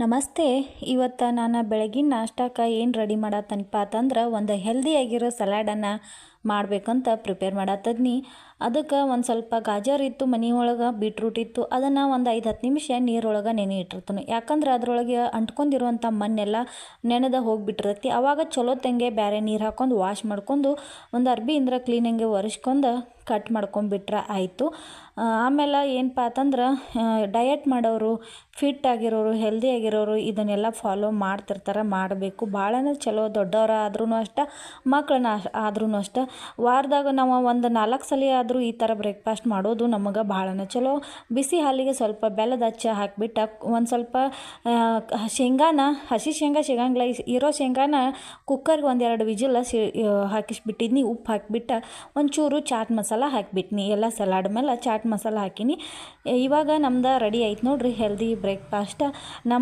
ನಮಸ್ತೆ. ಇವತ್ತು ನಾನು ಬೆಳಗಿನ ನಾಷ್ಟಕ್ಕೆ ಏನು ರೆಡಿ ಮಾಡತ್ತನಪ್ಪ ಅಂತಂದ್ರೆ ಒಂದು ಹೆಲ್ದಿಯಾಗಿರೋ ಸಲಾಡನ್ನು ಮಾಡಬೇಕಂತ ಪ್ರಿಪೇರ್ ಮಾಡತ್ತದ್ನಿ. ಅದಕ್ಕೆ ಒಂದು ಸ್ವಲ್ಪ ಗಾಜರ್ ಇತ್ತು ಮನೆಯೊಳಗೆ, ಬೀಟ್ರೂಟ್ ಇತ್ತು. ಅದನ್ನು ಒಂದು 5-10 ನಿಮಿಷ ನೀರೊಳಗೆ ನೆನೆ ಇಟ್ಟಿರ್ತೀನಿ. ಯಾಕಂದ್ರೆ ಅದರೊಳಗೆ ಅಂಟ್ಕೊಂಡಿರುವಂಥ ಮಣ್ಣೆಲ್ಲ ನೆನೆದ ಹೋಗಿಬಿಟ್ಟಿರ್ತೈತಿ. ಆವಾಗ ಚಲೋ ತಂಗೆ ಬೇರೆ ನೀರು ಹಾಕ್ಕೊಂಡು ವಾಶ್ ಮಾಡ್ಕೊಂಡು ಒಂದು ಅರ್ಬಿಯಿಂದ ಕ್ಲೀನಾಗೆ ಒರೆಸ್ಕೊಂಡು ಕಟ್ ಮಾಡ್ಕೊಂಬಿಟ್ರೆ ಆಯಿತು. ಆಮೇಲೆ ಏನಪ್ಪ ಅಂತಂದ್ರೆ ಡಯಟ್ ಮಾಡೋರು, ಫಿಟ್ ಆಗಿರೋರು, ಹೆಲ್ದಿ ಆಗಿರೋರು ಇದನ್ನೆಲ್ಲ ಫಾಲೋ ಮಾಡ್ತಿರ್ತಾರೆ. ಮಾಡಬೇಕು, ಭಾಳನೇ ಚಲೋ. ದೊಡ್ಡವ್ರು ಆದ್ರೂ ಅಷ್ಟೇ, ಮಕ್ಕಳನ್ನ ಆದ್ರೂ ಅಷ್ಟೇ. ವಾರದಾಗ ನಾವು ಒಂದು 4 ಸಲ ಆದರೂ ಈ ಥರ ಬ್ರೇಕ್ಫಾಸ್ಟ್ ಮಾಡೋದು ನಮಗೆ ಭಾಳನೇ ಚಲೋ. ಬಿಸಿ ಹಾಲಿಗೆ ಸ್ವಲ್ಪ ಬೆಲ್ಲದ ಹಚ್ಚ ಹಾಕಿಬಿಟ್ಟು ಒಂದು ಸ್ವಲ್ಪ ಶೇಂಗಾನ, ಹಸಿ ಶೇಂಗಾ ಸಿಗಂಗಿಲ್ಲ, ಇರೋ ಶೇಂಗಾನ ಕುಕ್ಕರ್ಗೆ 1-2 ವಿಜಿಲ್ ಹಾಕಿಸ್ಬಿಟ್ಟಿದ್ನಿ. ಉಪ್ಪು ಹಾಕಿಬಿಟ್ಟು ಒಂಚೂರು ಚಾಟ್ ಮಸಾಲ ಹಾಕಿಬಿಟ್ನಿ. ಎಲ್ಲ ಸಲಾಡ್ ಮೇಲೆ ಚಾಟ್ ಮಸಾಲ ಹಾಕೀನಿ. ಇವಾಗ ನಮ್ದು ರೆಡಿ ಆಯ್ತು ನೋಡ್ರಿ ಹೆಲ್ದಿ ಬ್ರೇಕ್ಫಾಸ್ಟ್.